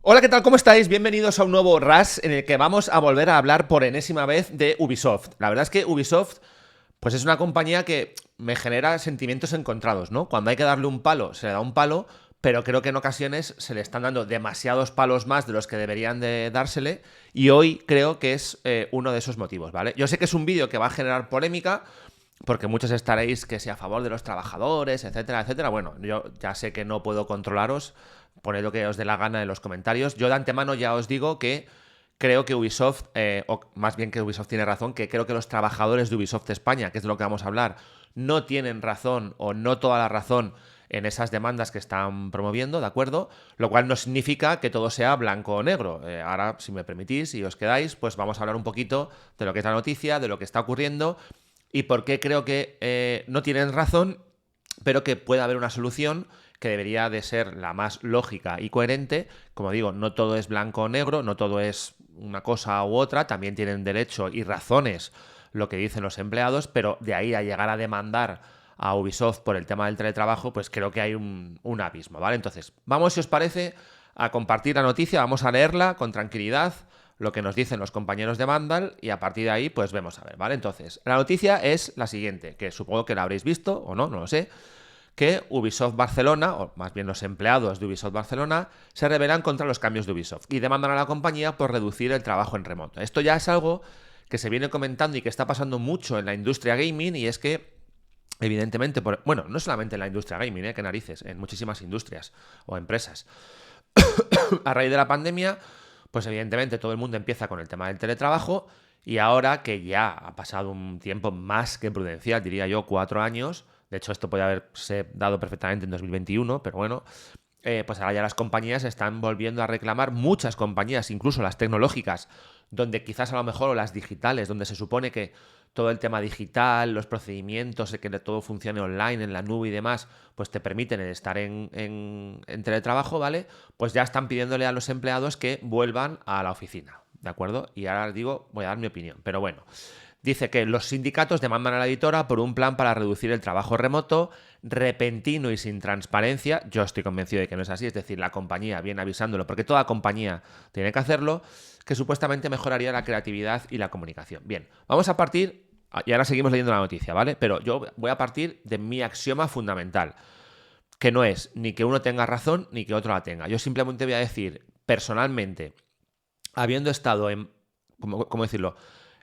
Hola, ¿qué tal? ¿Cómo estáis? Bienvenidos a un nuevo RAS en el que vamos a volver a hablar por enésima vez de Ubisoft. La verdad es que Ubisoft, pues es una compañía que me genera sentimientos encontrados, ¿no? Cuando hay que darle un palo, se le da un palo, pero creo que en ocasiones se le están dando demasiados palos más de los que deberían de dársele, y hoy creo que es uno de esos motivos, ¿vale? Yo sé que es un vídeo que va a generar polémica, porque muchos estaréis que sea a favor de los trabajadores, etcétera, etcétera. Bueno, yo ya sé que no puedo controlaros, poned lo que os dé la gana en los comentarios. Yo de antemano ya os digo que creo que Ubisoft, o más bien que Ubisoft tiene razón, que creo que los trabajadores de Ubisoft España, que es de lo que vamos a hablar, no tienen razón o no toda la razón en esas demandas que están promoviendo, ¿de acuerdo? Lo cual no significa que todo sea blanco o negro. Ahora, si me permitís y os quedáis, pues vamos a hablar un poquito de lo que es la noticia, de lo que está ocurriendo y por qué creo que no tienen razón, pero que puede haber una solución que debería de ser la más lógica y coherente. Como digo, no todo es blanco o negro, no todo es una cosa u otra, también tienen derecho y razones lo que dicen los empleados, pero de ahí a llegar a demandar a Ubisoft por el tema del teletrabajo, pues creo que hay un abismo, ¿vale? Entonces, vamos, si os parece, a compartir la noticia, vamos a leerla con tranquilidad, lo que nos dicen los compañeros de Vandal, y a partir de ahí pues vemos a ver, ¿vale? Entonces, la noticia es la siguiente, que supongo que la habréis visto o no, no lo sé, que Ubisoft Barcelona, o más bien los empleados de Ubisoft Barcelona, se rebelan contra los cambios de Ubisoft y demandan a la compañía por reducir el trabajo en remoto. Esto ya es algo que se viene comentando y que está pasando mucho en la industria gaming, y es que evidentemente, bueno, no solamente en la industria gaming, qué narices, en muchísimas industrias o empresas. A raíz de la pandemia, pues evidentemente todo el mundo empieza con el tema del teletrabajo, y ahora que ya ha pasado un tiempo más que prudencial, diría yo, 4 años, de hecho esto puede haberse dado perfectamente en 2021, pero bueno, pues ahora ya las compañías están volviendo a reclamar, muchas compañías, incluso las tecnológicas, donde quizás a lo mejor, o las digitales, donde se supone que todo el tema digital, los procedimientos, de que todo funcione online, en la nube y demás, pues te permiten el estar en teletrabajo, ¿vale? Pues ya están pidiéndole a los empleados que vuelvan a la oficina, ¿de acuerdo? Y ahora digo, voy a dar mi opinión, pero bueno. Dice que los sindicatos demandan a la editora por un plan para reducir el trabajo remoto, repentino y sin transparencia. Yo estoy convencido de que no es así, es decir, la compañía viene avisándolo, porque toda compañía tiene que hacerlo, que supuestamente mejoraría la creatividad y la comunicación. Bien, vamos a partir, y ahora seguimos leyendo la noticia, ¿vale? Pero yo voy a partir de mi axioma fundamental, que no es ni que uno tenga razón ni que otro la tenga. Yo simplemente voy a decir, personalmente, habiendo estado en, ¿cómo decirlo?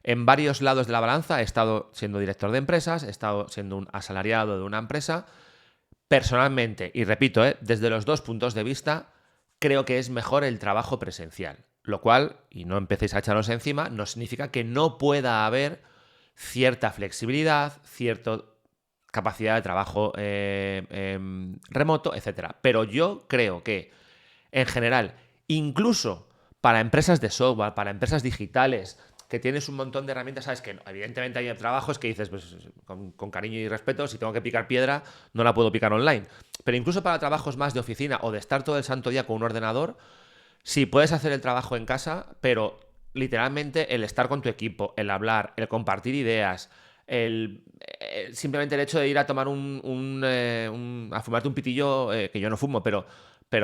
En varios lados de la balanza, he estado siendo director de empresas, he estado siendo un asalariado de una empresa. Personalmente, y repito, desde los dos puntos de vista, creo que es mejor el trabajo presencial. Lo cual, y no empecéis a echaros encima, no significa que no pueda haber cierta flexibilidad, cierta capacidad de trabajo remoto, etcétera. Pero yo creo que, en general, incluso para empresas de software, para empresas digitales, que tienes un montón de herramientas, sabes que evidentemente hay trabajos que dices, pues con cariño y respeto, si tengo que picar piedra, no la puedo picar online. Pero incluso para trabajos más de oficina o de estar todo el santo día con un ordenador, sí puedes hacer el trabajo en casa, pero literalmente el estar con tu equipo, el hablar, el compartir ideas, simplemente el hecho de ir a tomar a fumarte un pitillo, que yo no fumo, pero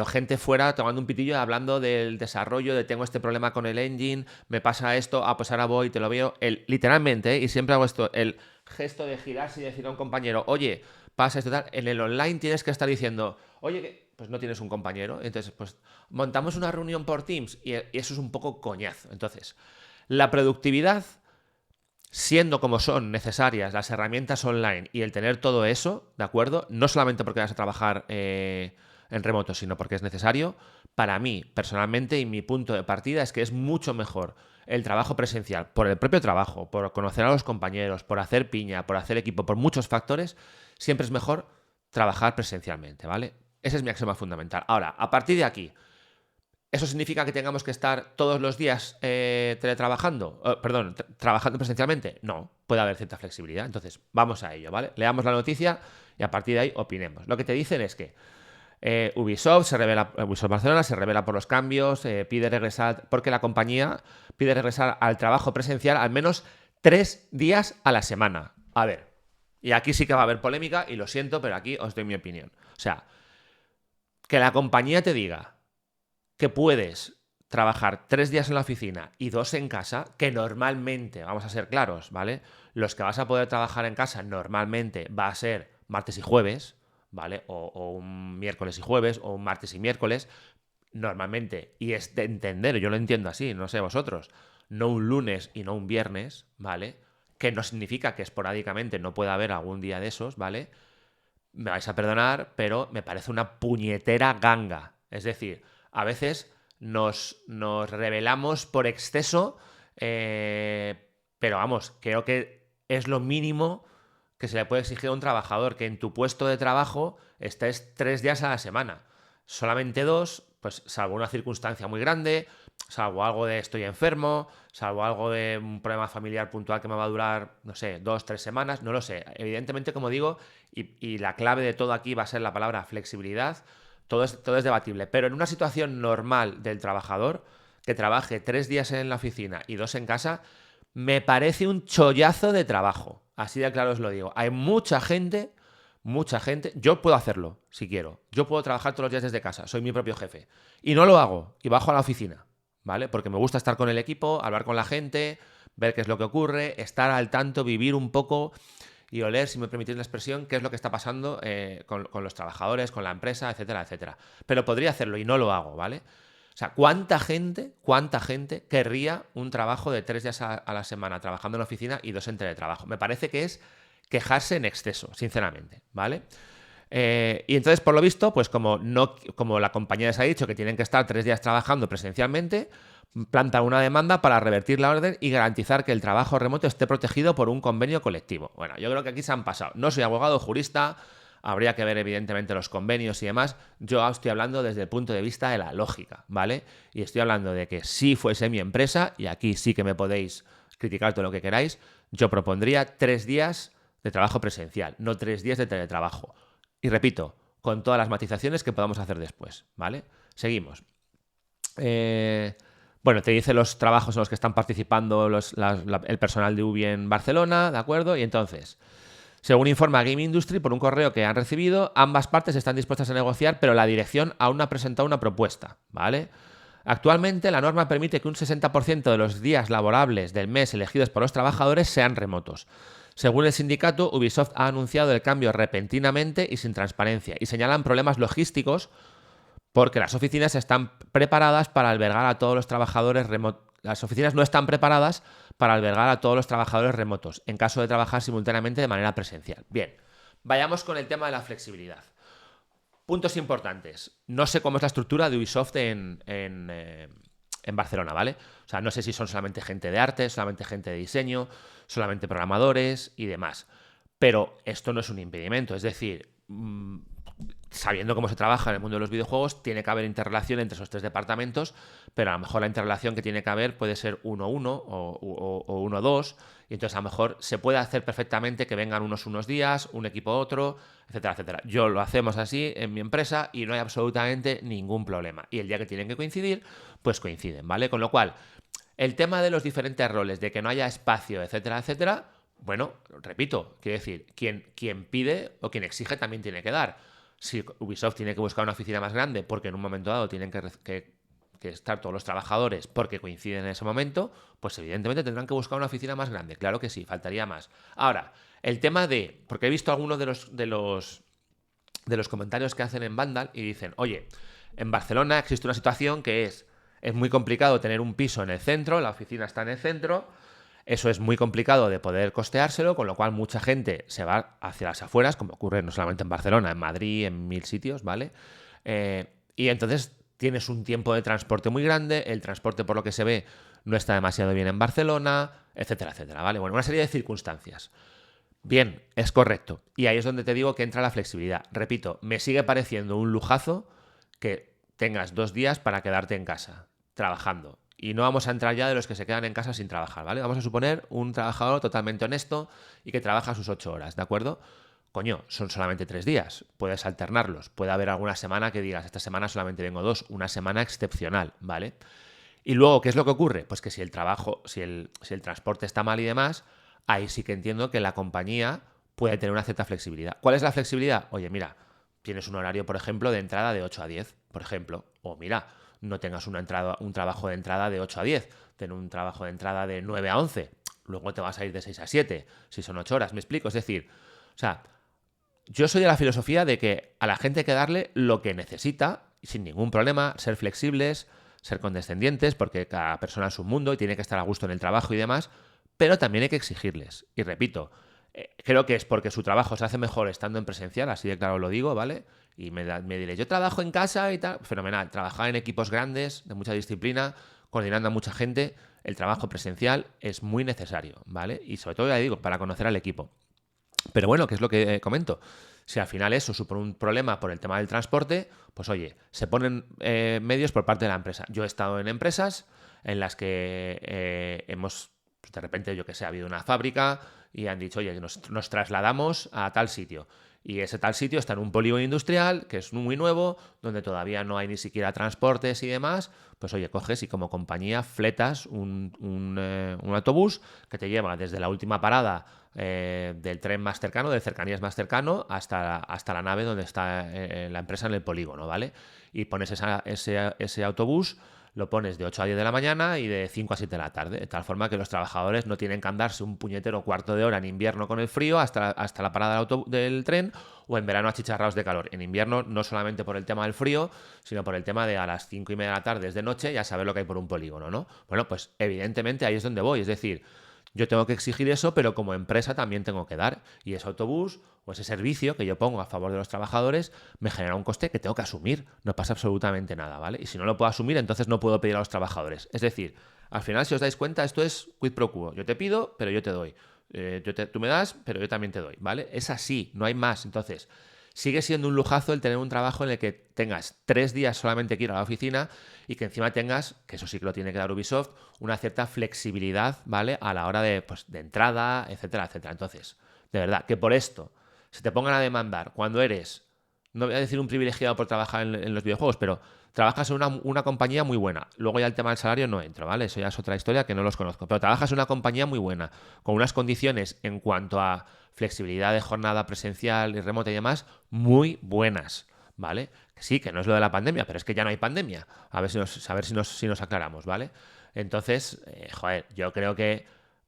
gente fuera tomando un pitillo hablando del desarrollo, de tengo este problema con el engine, me pasa esto, pues ahora voy, te lo veo. Literalmente, y siempre hago esto, el gesto de girarse y decir a un compañero, oye, pasa esto tal. En el online tienes que estar diciendo, oye, pues no tienes un compañero. Entonces, pues montamos una reunión por Teams, y eso es un poco coñazo. Entonces, la productividad, siendo como son necesarias las herramientas online y el tener todo eso, ¿de acuerdo? No solamente porque vas a trabajar en remoto, sino porque es necesario. Para mí, personalmente, y mi punto de partida es que es mucho mejor el trabajo presencial, por el propio trabajo, por conocer a los compañeros, por hacer piña, por hacer equipo, por muchos factores, siempre es mejor trabajar presencialmente, ¿vale? Ese es mi axioma fundamental. Ahora, a partir de aquí, ¿eso significa que tengamos que estar todos los días teletrabajando? Perdón, trabajando presencialmente. No, puede haber cierta flexibilidad. Entonces, vamos a ello, ¿vale? Leamos la noticia y a partir de ahí opinemos. Lo que te dicen es que Ubisoft Barcelona se revela por los cambios, pide regresar, porque la compañía pide regresar al trabajo presencial al menos 3 días a la semana. A ver, y aquí sí que va a haber polémica, y lo siento, pero aquí os doy mi opinión. O sea, que la compañía te diga que puedes trabajar 3 días en la oficina y 2 en casa, que normalmente, vamos a ser claros, ¿vale? Los que vas a poder trabajar en casa normalmente va a ser martes y jueves, ¿vale? O un miércoles y jueves, o un martes y miércoles, normalmente, y es de entender, yo lo entiendo así, no sé vosotros, no un lunes y no un viernes, ¿vale? Que no significa que esporádicamente no pueda haber algún día de esos, ¿vale? Me vais a perdonar, pero me parece una puñetera ganga. Es decir, a veces nos revelamos por exceso, pero vamos, creo que es lo mínimo que se le puede exigir a un trabajador, que en tu puesto de trabajo estés 3 días a la semana. Solamente 2, pues salvo una circunstancia muy grande, salvo algo de estoy enfermo, salvo algo de un problema familiar puntual que me va a durar, no sé, 2, 3 semanas, no lo sé. Evidentemente, como digo, y la clave de todo aquí va a ser la palabra flexibilidad, todo es debatible, pero en una situación normal del trabajador, que trabaje 3 días en la oficina y 2 en casa, me parece un chollazo de trabajo. Así de claro os lo digo. Hay mucha gente. Yo puedo hacerlo si quiero. Yo puedo trabajar todos los días desde casa. Soy mi propio jefe. Y no lo hago. Y bajo a la oficina. ¿Vale? Porque me gusta estar con el equipo, hablar con la gente, ver qué es lo que ocurre, estar al tanto, vivir un poco y oler, si me permitís la expresión, qué es lo que está pasando con los trabajadores, con la empresa, etcétera, etcétera. Pero podría hacerlo y no lo hago, ¿vale? O sea, cuánta gente querría un trabajo de 3 días a la semana trabajando en la oficina y 2 en teletrabajo? Me parece que es quejarse en exceso, sinceramente, ¿vale? Y entonces, por lo visto, pues como la compañía les ha dicho que tienen que estar 3 días trabajando presencialmente, plantan una demanda para revertir la orden y garantizar que el trabajo remoto esté protegido por un convenio colectivo. Bueno, yo creo que aquí se han pasado. No soy abogado, jurista, habría que ver evidentemente los convenios y demás. Yo estoy hablando desde el punto de vista de la lógica, ¿vale? Y estoy hablando de que si fuese mi empresa, y aquí sí que me podéis criticar todo lo que queráis, yo propondría 3 días de trabajo presencial, no 3 días de teletrabajo. Y repito, con todas las matizaciones que podamos hacer después, ¿vale? Seguimos. Bueno, te dice los trabajos en los que están participando el personal de UBI en Barcelona, ¿de acuerdo? Y entonces, según informa Game Industry, por un correo que han recibido, ambas partes están dispuestas a negociar, pero la dirección aún no ha presentado una propuesta, ¿vale? Actualmente, la norma permite que un 60% de los días laborables del mes elegidos por los trabajadores sean remotos. Según el sindicato, Ubisoft ha anunciado el cambio repentinamente y sin transparencia, y señalan problemas logísticos porque las oficinas están preparadas para albergar a todos los trabajadores remotos. Las oficinas no están preparadas para albergar a todos los trabajadores remotos, en caso de trabajar simultáneamente de manera presencial. Bien, vayamos con el tema de la flexibilidad. Puntos importantes. No sé cómo es la estructura de Ubisoft en Barcelona, ¿vale? O sea, no sé si son solamente gente de arte, solamente gente de diseño, solamente programadores y demás. Pero esto no es un impedimento, es decir, sabiendo cómo se trabaja en el mundo de los videojuegos, tiene que haber interrelación entre esos 3 departamentos, pero a lo mejor la interrelación que tiene que haber puede ser 1-1 o 1-2, y entonces a lo mejor se puede hacer perfectamente que vengan unos días, un equipo otro, etcétera, etcétera. Yo lo hacemos así en mi empresa y no hay absolutamente ningún problema. Y el día que tienen que coincidir, pues coinciden, ¿vale? Con lo cual, el tema de los diferentes roles, de que no haya espacio, etcétera, etcétera, bueno, repito, quiero decir, quien pide o quien exige también tiene que dar. Si Ubisoft tiene que buscar una oficina más grande porque en un momento dado tienen que estar todos los trabajadores porque coinciden en ese momento, pues evidentemente tendrán que buscar una oficina más grande. Claro que sí, faltaría más. Ahora, el tema porque he visto algunos de los comentarios que hacen en Vandal y dicen, oye, en Barcelona existe una situación que es muy complicado tener un piso en el centro, la oficina está en el centro. Eso es muy complicado de poder costeárselo, con lo cual mucha gente se va hacia las afueras, como ocurre no solamente en Barcelona, en Madrid, en 1000 sitios, ¿vale? Y entonces tienes un tiempo de transporte muy grande, el transporte por lo que se ve no está demasiado bien en Barcelona, etcétera, etcétera, ¿vale? Bueno, una serie de circunstancias. Bien, es correcto. Y ahí es donde te digo que entra la flexibilidad. Repito, me sigue pareciendo un lujazo que tengas 2 días para quedarte en casa, trabajando. Y no vamos a entrar ya de los que se quedan en casa sin trabajar, ¿vale? Vamos a suponer un trabajador totalmente honesto y que trabaja sus 8 horas, ¿de acuerdo? Coño, son solamente 3 días, puedes alternarlos. Puede haber alguna semana que digas, esta semana solamente vengo 2, una semana excepcional, ¿vale? Y luego, ¿qué es lo que ocurre? Pues que si el transporte está mal y demás, ahí sí que entiendo que la compañía puede tener una cierta flexibilidad. ¿Cuál es la flexibilidad? Oye, mira, tienes un horario, por ejemplo, de entrada de 8 a 10, por ejemplo. O mira, no tengas un trabajo de entrada de 8 a 10, ten un trabajo de entrada de 9 a 11, luego te vas a ir de 6 a 7, si son 8 horas, ¿me explico? Es decir, o sea, yo soy de la filosofía de que a la gente hay que darle lo que necesita, sin ningún problema, ser flexibles, ser condescendientes, porque cada persona es un mundo y tiene que estar a gusto en el trabajo y demás, pero también hay que exigirles. Y repito, creo que es porque su trabajo se hace mejor estando en presencial, así de claro lo digo, ¿vale? Y me diré, yo trabajo en casa y tal, fenomenal. Trabajar en equipos grandes, de mucha disciplina, coordinando a mucha gente, el trabajo presencial es muy necesario, ¿vale? Y sobre todo, ya digo, para conocer al equipo. Pero bueno, ¿qué es lo que comento? Si al final eso supone un problema por el tema del transporte, pues oye, se ponen medios por parte de la empresa. Yo he estado en empresas en las que hemos, pues de repente, yo que sé, ha habido una fábrica y han dicho, oye, nos trasladamos a tal sitio. Y ese tal sitio está en un polígono industrial que es muy nuevo, donde todavía no hay ni siquiera transportes y demás. Pues oye, coges y como compañía fletas un autobús que te lleva desde la última parada del tren más cercano, de cercanías más cercano, hasta la nave donde está la empresa en el polígono, ¿vale? Y pones ese autobús, lo pones de 8 a 10 de la mañana y de 5 a 7 de la tarde, de tal forma que los trabajadores no tienen que andarse un puñetero cuarto de hora en invierno con el frío hasta la parada del tren, o en verano achicharrados de calor. En invierno no solamente por el tema del frío, sino por el tema de a las 5 y media de la tarde es de noche, ya saber lo que hay por un polígono, ¿no? Bueno, pues evidentemente ahí es donde voy, es decir, yo tengo que exigir eso, pero como empresa también tengo que dar. Y ese autobús o ese servicio que yo pongo a favor de los trabajadores me genera un coste que tengo que asumir. No pasa absolutamente nada, ¿vale? Y si no lo puedo asumir, entonces no puedo pedir a los trabajadores. Es decir, al final, si os dais cuenta, esto es quid pro quo. Yo te pido, pero yo te doy. Tú me das, pero yo también te doy, ¿vale? Es así, no hay más. Entonces, sigue siendo un lujazo el tener un trabajo en el que tengas 3 días solamente que ir a la oficina y que encima tengas, que eso sí que lo tiene que dar Ubisoft, una cierta flexibilidad, ¿vale? A la hora de entrada, etcétera, etcétera. Entonces, de verdad, que por esto se te pongan a demandar cuando eres, no voy a decir un privilegiado por trabajar en los videojuegos, pero trabajas en una compañía muy buena. Luego ya el tema del salario no entro, ¿vale? Eso ya es otra historia que no los conozco. Pero trabajas en una compañía muy buena, con unas condiciones en cuanto a flexibilidad de jornada presencial y remota y demás, muy buenas, ¿vale? Sí, que no es lo de la pandemia, pero es que ya no hay pandemia. A ver si nos aclaramos, ¿vale? Entonces, joder, yo creo que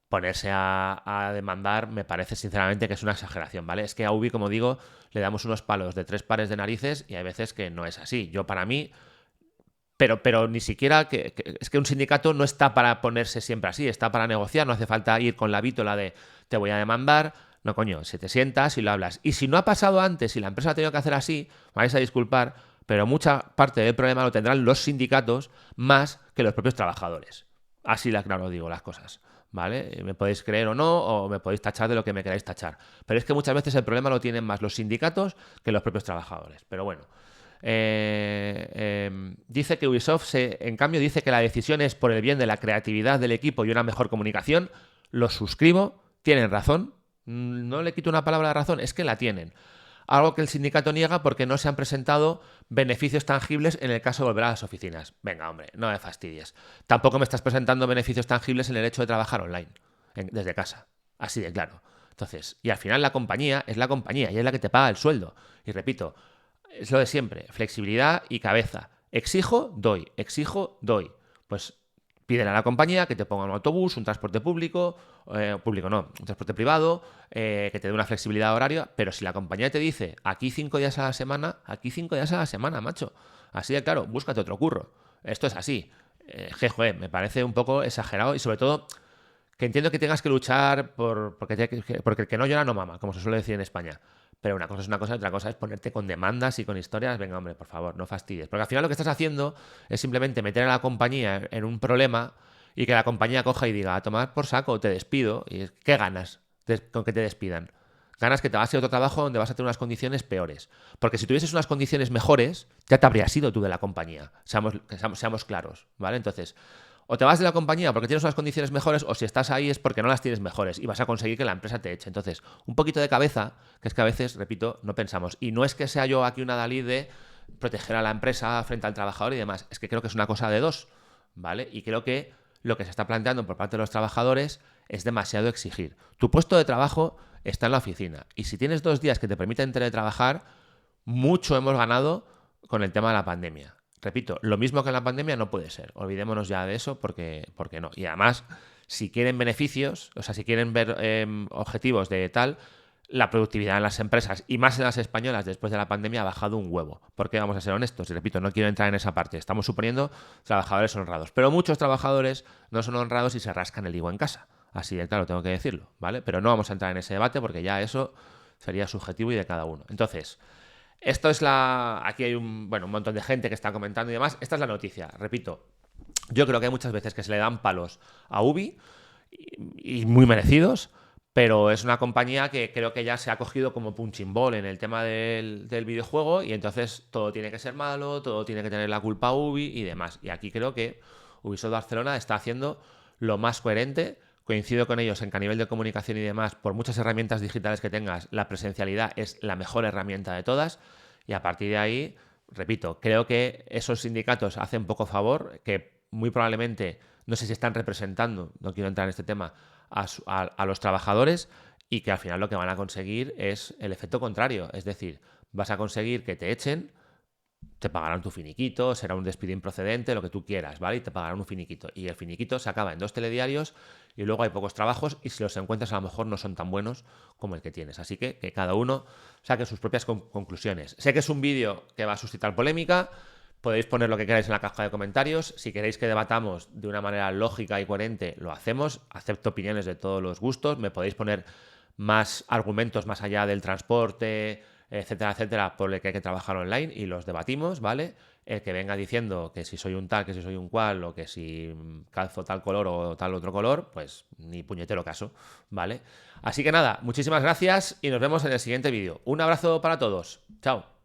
ponerse a demandar me parece sinceramente que es una exageración, ¿vale? Es que a Ubi, como digo, le damos unos palos de 3 pares de narices y hay veces que no es así. Yo, para mí, pero ni siquiera es que un sindicato no está para ponerse siempre así, está para negociar, no hace falta ir con la vítola de te voy a demandar. No, coño, si te sientas y lo hablas. Y si no ha pasado antes y la empresa ha tenido que hacer así, me vais a disculpar, pero mucha parte del problema lo tendrán los sindicatos más que los propios trabajadores. Así claro digo las cosas, ¿vale? Me podéis creer o no, o me podéis tachar de lo que me queráis tachar. Pero es que muchas veces el problema lo tienen más los sindicatos que los propios trabajadores. Pero bueno. Dice que Ubisoft, en cambio, dice que la decisión es por el bien de la creatividad del equipo y una mejor comunicación. Lo suscribo, tienen razón. No le quito una palabra de razón, es que la tienen. Algo que el sindicato niega porque no se han presentado beneficios tangibles en el caso de volver a las oficinas. Venga, hombre, no me fastidies. Tampoco me estás presentando beneficios tangibles en el hecho de trabajar online, desde casa. Así de claro. Entonces, y al final la compañía es la compañía y es la que te paga el sueldo. Y repito, es lo de siempre, flexibilidad y cabeza. Exijo, doy. Exijo, doy. Pues pídele a la compañía que te ponga un autobús, un transporte público, un transporte privado, que te dé una flexibilidad horaria, pero si la compañía te dice aquí 5 días a la semana, aquí 5 días a la semana, macho. Así de claro, búscate otro curro. Esto es así. Me parece un poco exagerado y sobre todo que entiendo que tengas que luchar porque el que no llora no mama, como se suele decir en España. Pero una cosa es una cosa y otra cosa es ponerte con demandas y con historias. Venga, hombre, por favor, no fastidies. Porque al final lo que estás haciendo es simplemente meter a la compañía en un problema y que la compañía coja y diga, a tomar por saco, te despido. ¿Y qué ganas con que te despidan? Ganas que te vas a ir a otro trabajo donde vas a tener unas condiciones peores. Porque si tuvieses unas condiciones mejores, ya te habrías ido tú de la compañía. Seamos claros, ¿vale? Entonces, o te vas de la compañía porque tienes unas condiciones mejores, o si estás ahí es porque no las tienes mejores y vas a conseguir que la empresa te eche. Entonces, un poquito de cabeza, que es que a veces, repito, no pensamos. Y no es que sea yo aquí una Dalí de proteger a la empresa frente al trabajador y demás. Es que creo que es una cosa de dos, ¿vale? Y creo que lo que se está planteando por parte de los trabajadores es demasiado exigir. Tu puesto de trabajo está en la oficina. Y si tienes 2 días que te permiten teletrabajar, mucho hemos ganado con el tema de la pandemia. repito, lo mismo que en la pandemia no puede ser. Olvidémonos ya de eso porque no. Y además, si quieren beneficios, o sea, si quieren ver objetivos de tal, la productividad en las empresas y más en las españolas después de la pandemia ha bajado un huevo. Porque vamos a ser honestos, y repito, no quiero entrar en esa parte. Estamos suponiendo trabajadores honrados. Pero muchos trabajadores no son honrados y se rascan el higo en casa. Así de claro, tengo que decirlo, ¿vale? Pero no vamos a entrar en ese debate porque ya eso sería subjetivo y de cada uno. Entonces, esto es la... Aquí hay un montón de gente que está comentando y demás. Esta es la noticia. Repito, yo creo que hay muchas veces que se le dan palos a Ubi y muy merecidos, pero es una compañía que creo que ya se ha cogido como punching ball en el tema del videojuego y entonces todo tiene que ser malo, todo tiene que tener la culpa Ubi y demás. Y aquí creo que Ubisoft Barcelona está haciendo lo más coherente. Coincido con ellos en que a nivel de comunicación y demás, por muchas herramientas digitales que tengas, la presencialidad es la mejor herramienta de todas y a partir de ahí, repito, creo que esos sindicatos hacen poco favor, que muy probablemente, no sé si están representando, no quiero entrar en este tema, a los trabajadores y que al final lo que van a conseguir es el efecto contrario, es decir, vas a conseguir que te echen, te pagarán tu finiquito, será un despido improcedente, lo que tú quieras, ¿vale? Y te pagarán un finiquito. Y el finiquito se acaba en 2 telediarios y luego hay pocos trabajos y si los encuentras a lo mejor no son tan buenos como el que tienes. Así que cada uno saque sus propias conclusiones. Sé que es un vídeo que va a suscitar polémica, podéis poner lo que queráis en la caja de comentarios. Si queréis que debatamos de una manera lógica y coherente, lo hacemos. Acepto opiniones de todos los gustos. Me podéis poner más argumentos más allá del transporte, etcétera, etcétera, por el que hay que trabajar online y los debatimos, ¿vale? El que venga diciendo que si soy un tal, que si soy un cual, o que si calzo tal color o tal otro color, pues ni puñetero caso, ¿vale? Así que nada, muchísimas gracias y nos vemos en el siguiente vídeo. Un abrazo para todos. Chao.